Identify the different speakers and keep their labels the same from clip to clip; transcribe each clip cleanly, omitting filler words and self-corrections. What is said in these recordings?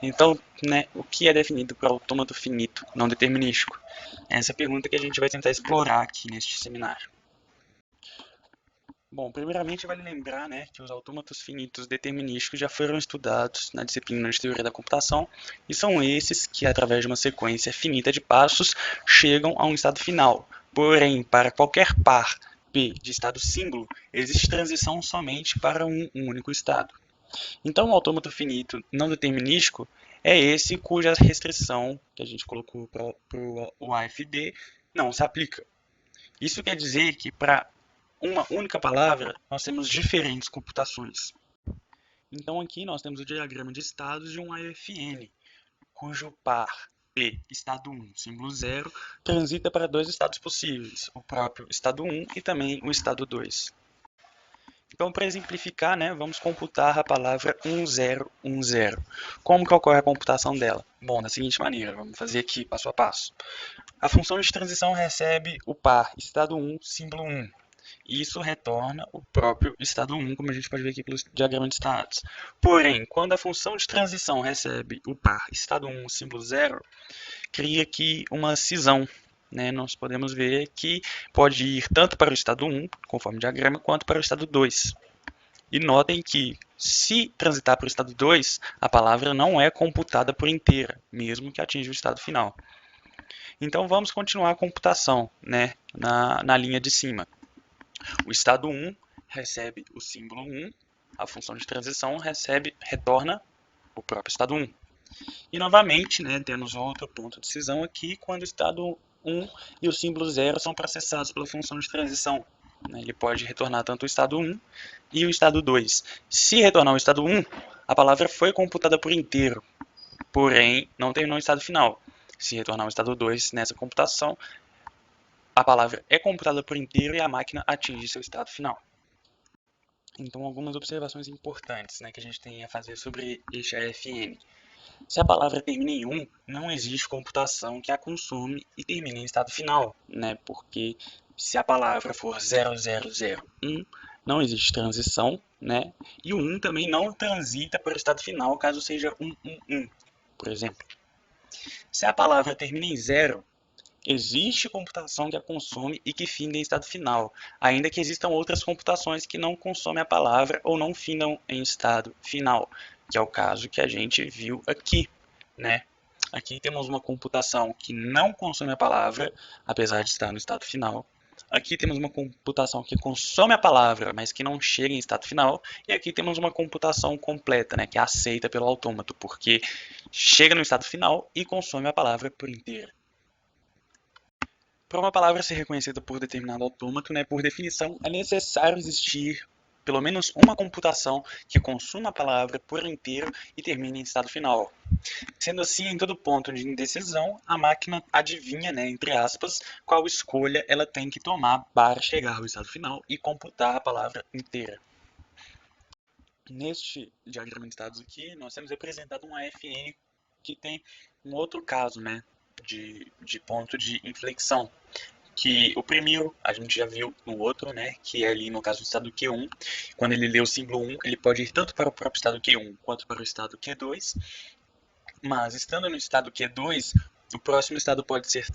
Speaker 1: Então, né, o que é definido por autômato finito não determinístico? Essa é a pergunta que a gente vai tentar explorar aqui neste seminário. Bom, primeiramente vale lembrar, né, que os autômatos finitos determinísticos já foram estudados na disciplina de teoria da computação e são esses que, através de uma sequência finita de passos, chegam a um estado final. Porém, para qualquer par P de estado símbolo, existe transição somente para um único estado. Então, o autômato finito não determinístico é esse cuja restrição que a gente colocou para o AFD não se aplica. Isso quer dizer que para uma única palavra, nós temos diferentes computações. Então aqui nós temos o diagrama de estados de um AFN, cujo par P, estado 1, símbolo 0, transita para dois estados possíveis, o próprio estado 1 e também o estado 2. Então, para exemplificar, né, vamos computar a palavra 1010. Como que ocorre a computação dela? Bom, da seguinte maneira, vamos fazer aqui passo a passo. A função de transição recebe o par estado 1, símbolo 1. E isso retorna o próprio estado 1, como a gente pode ver aqui pelo diagrama de estados. Porém, quando a função de transição recebe o par estado 1, símbolo 0, cria aqui uma cisão. Né? Nós podemos ver que pode ir tanto para o estado 1, conforme o diagrama, quanto para o estado 2. E notem que, se transitar para o estado 2, a palavra não é computada por inteira, mesmo que atinja o estado final. Então vamos continuar a computação, né, na linha de cima. O estado 1 recebe o símbolo 1, a função de transição retorna o próprio estado 1. E novamente, né, temos outro ponto de cisão aqui, quando o estado 1 e o símbolo 0 são processados pela função de transição. Ele pode retornar tanto o estado 1 e o estado 2. Se retornar o estado 1, a palavra foi computada por inteiro, porém não terminou o estado final. Se retornar o estado 2 nessa computação, a palavra é computada por inteiro e a máquina atinge seu estado final. Então, algumas observações importantes, né, que a gente tem a fazer sobre este AFN. Se a palavra termina em 1, não existe computação que a consome e termine em estado final, né? Porque se a palavra for 0001, não existe transição, né? E o 1 também não transita para o estado final, caso seja 111, por exemplo. Se a palavra termina em 0, existe computação que a consome e que finda em estado final, ainda que existam outras computações que não consomem a palavra ou não findam em estado final, que é o caso que a gente viu aqui, né? Aqui temos uma computação que não consome a palavra, apesar de estar no estado final. Aqui temos uma computação que consome a palavra, mas que não chega em estado final. E aqui temos uma computação completa, né, que é aceita pelo autômato, porque chega no estado final e consome a palavra por inteira. Para uma palavra ser reconhecida por determinado autômato, né, por definição, é necessário existir pelo menos uma computação que consuma a palavra por inteiro e termine em estado final. Sendo assim, em todo ponto de indecisão, a máquina adivinha, né, entre aspas, qual escolha ela tem que tomar para chegar ao estado final e computar a palavra inteira. Neste diagrama de estados aqui, nós temos representado um AFN que tem um outro caso, né, de ponto de inflexão. Que o primeiro a gente já viu no outro, né, que é ali no caso do estado Q1, quando ele lê o símbolo 1, ele pode ir tanto para o próprio estado Q1 quanto para o estado Q2, mas estando no estado Q2, o próximo estado pode ser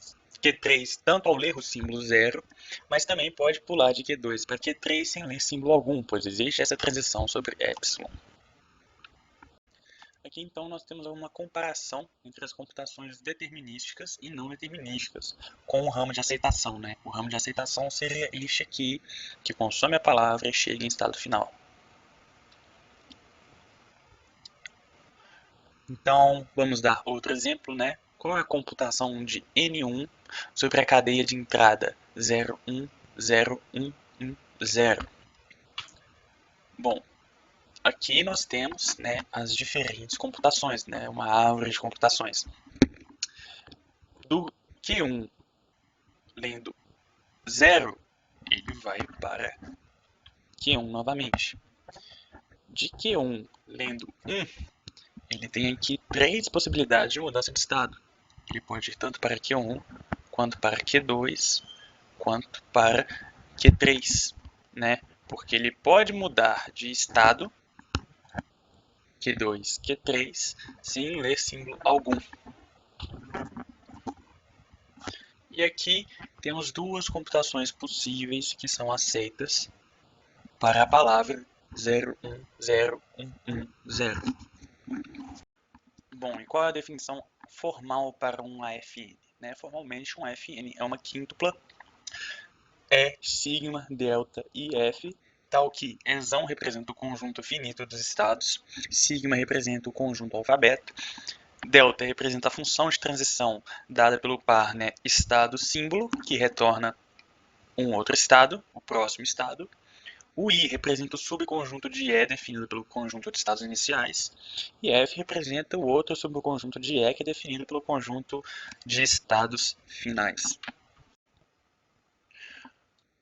Speaker 1: Q3, tanto ao ler o símbolo 0, mas também pode pular de Q2 para Q3 sem ler símbolo algum, pois existe essa transição sobre epsilon. Aqui então nós temos uma comparação entre as computações determinísticas e não determinísticas, com o ramo de aceitação, né? O ramo de aceitação seria este aqui, que consome a palavra e chega em estado final. Então, vamos dar outro exemplo, né? Qual é a computação de N1 sobre a cadeia de entrada 0101110? Bom, aqui nós temos, né, as diferentes computações, né? Uma árvore de computações. Do Q1 lendo 0, ele vai para Q1 novamente. De Q1 lendo 1, ele tem aqui três possibilidades de mudança de estado. Ele pode ir tanto para Q1, quanto para Q2, quanto para Q3, né? Porque ele pode mudar de estado Q2, Q3, sem ler símbolo algum. E aqui temos duas computações possíveis que são aceitas para a palavra 010110. Bom, e qual é a definição formal para um AFN? Formalmente, um AFN é uma quíntupla E, sigma, delta e F, tal que Ezão representa o conjunto finito dos estados, sigma representa o conjunto alfabeto, delta representa a função de transição dada pelo par estado-símbolo, que retorna um outro estado, o próximo estado. O I representa o subconjunto de E definido pelo conjunto de estados iniciais. E F representa o outro subconjunto de E, que é definido pelo conjunto de estados finais.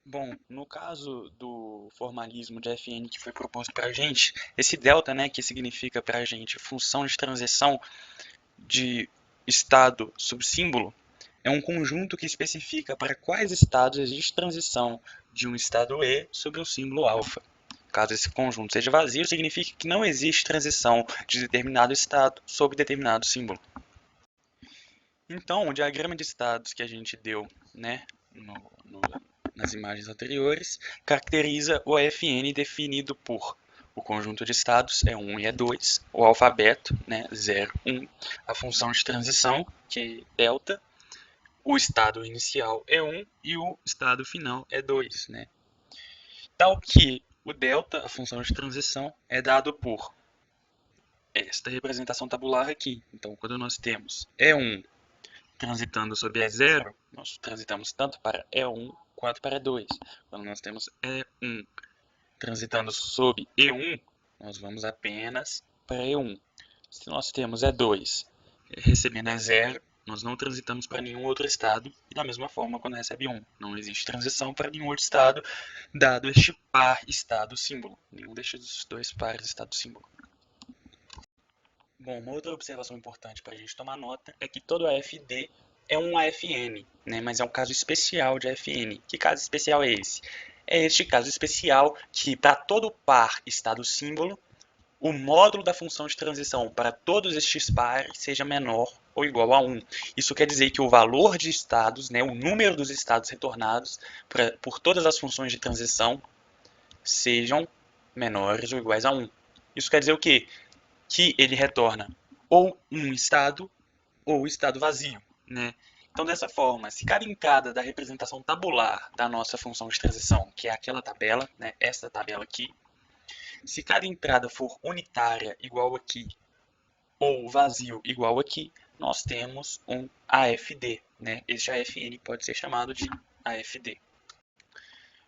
Speaker 1: Bom, no caso do formalismo de Fn que foi proposto para a gente, esse delta, que significa para a gente função de transição de estado subsímbolo, é um conjunto que especifica para quais estados existe transição de um estado E sobre o símbolo alfa. Caso esse conjunto seja vazio, significa que não existe transição de determinado estado sobre determinado símbolo. Então, o diagrama de estados que a gente deu nas imagens anteriores caracteriza o Fn definido por o conjunto de estados é 1 e é 2, o alfabeto, 0, 1, a função de transição, que é delta, o estado inicial é 1 e o estado final é 2. Tal que o delta, a função de transição, é dado por esta representação tabular aqui. Então, quando nós temos E1 transitando sobre E0, nós transitamos tanto para E1 quanto para E2. Quando nós temos E1 transitando sobre E1, nós vamos apenas para E1. Se nós temos E2 recebendo E0, nós não transitamos para nenhum outro estado. E da mesma forma, quando recebe 1, não existe transição para nenhum outro estado, dado este par estado-símbolo. Nenhum destes dois pares estado-símbolo. Bom, uma outra observação importante para a gente tomar nota é que todo AFD é um AFN, mas é um caso especial de AFN. Que caso especial é esse? É este caso especial que, para todo par estado-símbolo, o módulo da função de transição para todos estes pares seja menor ou igual a 1. Isso quer dizer que o valor de estados, o número dos estados retornados por todas as funções de transição sejam menores ou iguais a 1. Isso quer dizer o quê? Que ele retorna ou um estado ou estado vazio. Então, dessa forma, se cada entrada da representação tabular da nossa função de transição, que é aquela tabela, esta tabela aqui, se cada entrada for unitária igual aqui ou vazio igual aqui, nós temos um AFD. Este AFN pode ser chamado de AFD.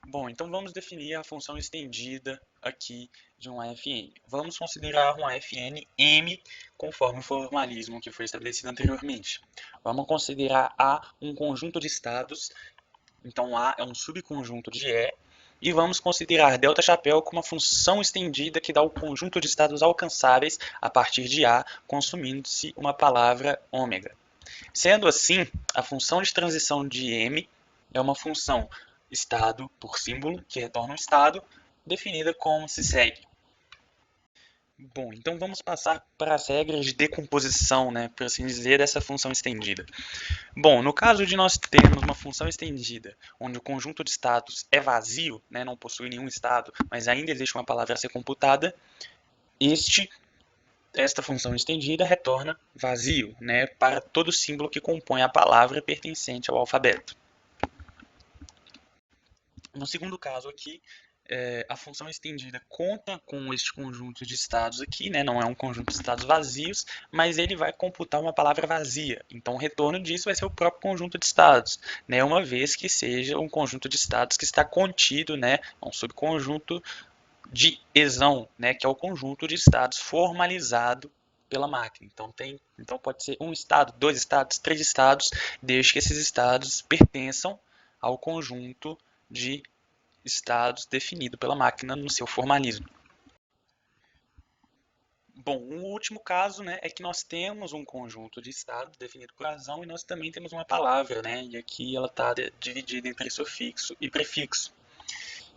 Speaker 1: Bom, então vamos definir a função estendida aqui de um AFN. Vamos considerar um AFN M conforme o formalismo que foi estabelecido anteriormente. Vamos considerar A um conjunto de estados, então A é um subconjunto de E, e vamos considerar delta chapéu como uma função estendida que dá o conjunto de estados alcançáveis a partir de A, consumindo-se uma palavra ômega. Sendo assim, a função de transição de M é uma função estado por símbolo, que retorna um estado, definida como se segue. Bom, então vamos passar para as regras de decomposição, por assim dizer, dessa função estendida. Bom, no caso de nós termos uma função estendida, onde o conjunto de estados é vazio, não possui nenhum estado, mas ainda existe uma palavra a ser computada, esta função estendida retorna vazio, para todo símbolo que compõe a palavra pertencente ao alfabeto. No segundo caso aqui, a função estendida conta com este conjunto de estados aqui, não é um conjunto de estados vazios, mas ele vai computar uma palavra vazia. Então, o retorno disso vai ser o próprio conjunto de estados, uma vez que seja um conjunto de estados que está contido, um subconjunto de Ezão, que é o conjunto de estados formalizado pela máquina. Então pode ser um estado, dois estados, três estados, desde que esses estados pertençam ao conjunto de estados definido pela máquina no seu formalismo. Bom, o último caso é que nós temos um conjunto de estados definido por razão e nós também temos uma palavra, e aqui ela está dividida entre sufixo e prefixo.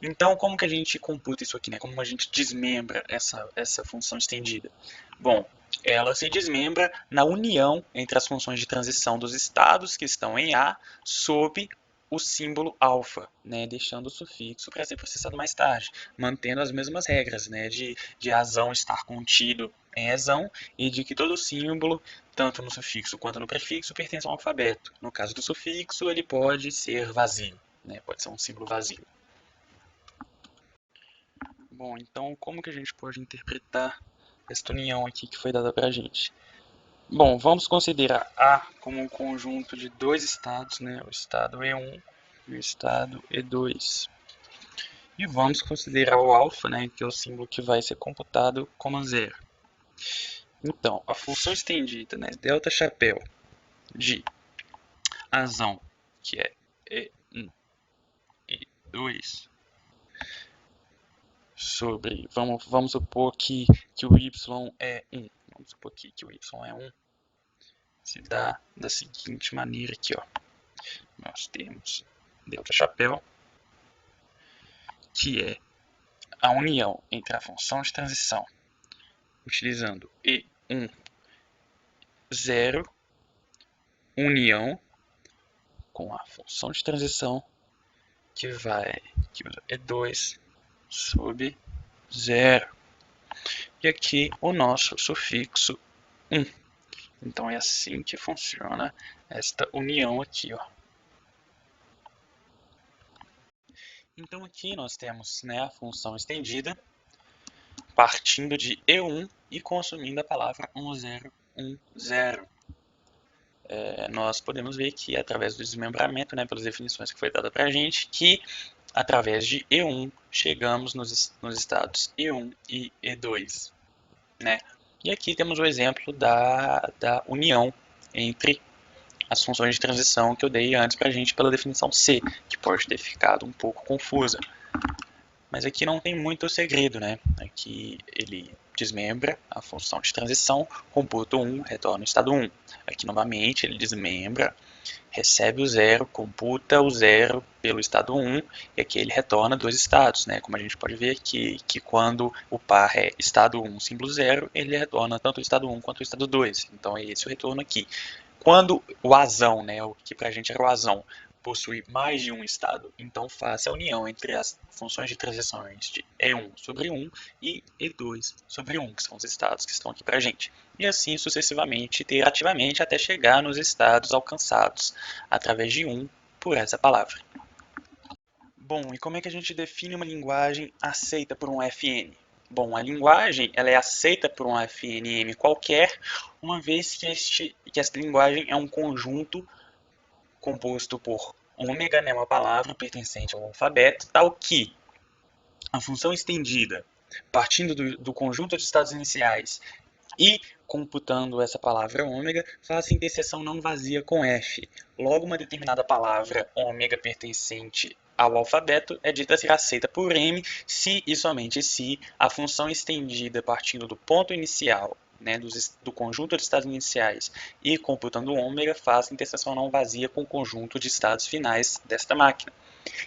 Speaker 1: Então, como que a gente computa isso aqui, né? Como a gente desmembra essa função estendida? Bom, ela se desmembra na união entre as funções de transição dos estados que estão em A sob o símbolo alfa, né? Deixando o sufixo para ser processado mais tarde, mantendo as mesmas regras, né? De azão estar contido em ezão e de que todo símbolo, tanto no sufixo quanto no prefixo, pertence ao alfabeto. No caso do sufixo, ele pode ser vazio, né? Pode ser um símbolo vazio. Bom, então como que a gente pode interpretar esta união aqui que foi dada para a gente? Bom, vamos considerar A como um conjunto de dois estados, né? O estado E1 e o estado E2. E vamos considerar o alfa, né? Que é o símbolo que vai ser computado como zero. Então, a função estendida, né? Delta chapéu de azão, que é E1 e 2, sobre, vamos supor que o y é 1. Vamos supor aqui que o y é 1. Se dá da seguinte maneira aqui, ó. Nós temos delta chapéu, que é a união entre a função de transição, utilizando E1, 0, união com a função de transição, que usa E2 sobre 0. E aqui o nosso sufixo 1. Então é assim que funciona esta união aqui, ó. Então aqui nós temos, né, a função estendida partindo de E1 e consumindo a palavra 1010. Nós podemos ver que através do desmembramento, né, pelas definições que foi dada para a gente, que através de E1 chegamos nos estados E1 e E2, né? E aqui temos o exemplo da união entre as funções de transição que eu dei antes para a gente pela definição C, que pode ter ficado um pouco confusa. Mas aqui não tem muito segredo, né? Aqui ele desmembra a função de transição, computa 1, retorna o estado 1. Aqui novamente ele desmembra, recebe o 0, computa o 0 pelo estado 1, e aqui ele retorna dois estados, né? Como a gente pode ver aqui, que quando o par é estado 1, símbolo 0, ele retorna tanto o estado 1 quanto o estado 2. Então é esse o retorno aqui. Quando o azão, né, o que pra gente era o azão, possui mais de um estado, então faça a união entre as funções de transições de E1 sobre 1 e E2 sobre 1, que são os estados que estão aqui pra gente. E assim sucessivamente, iterativamente, até chegar nos estados alcançados através de 1 por essa palavra. Bom, e como é que a gente define uma linguagem aceita por um FN? Bom, a linguagem ela é aceita por um FNM qualquer, uma vez que esta linguagem é um conjunto composto por ômega, né, uma palavra pertencente ao alfabeto, tal que a função estendida, partindo do conjunto de estados iniciais e computando essa palavra ômega, faça interseção não vazia com F. Logo, uma determinada palavra ômega pertencente ao alfabeto é dita ser aceita por M se e somente se a função estendida partindo do ponto inicial, né, do conjunto de estados iniciais e computando ômega faça interseção não vazia com o conjunto de estados finais desta máquina.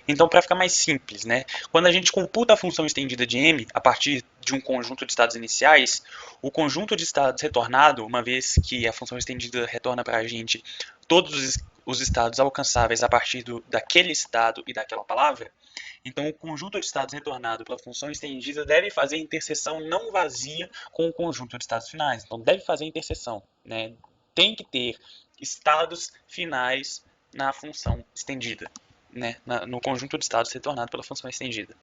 Speaker 1: Então, para ficar mais simples, né, quando a gente computa a função estendida de M a partir de um conjunto de estados iniciais, o conjunto de estados retornado, uma vez que a função estendida retorna para a gente todos os estados alcançáveis a partir daquele estado e daquela palavra, então o conjunto de estados retornado pela função estendida deve fazer interseção não vazia com o conjunto de estados finais. Então deve fazer interseção, né? Tem que ter estados finais na função estendida, né? No conjunto de estados retornado pela função estendida.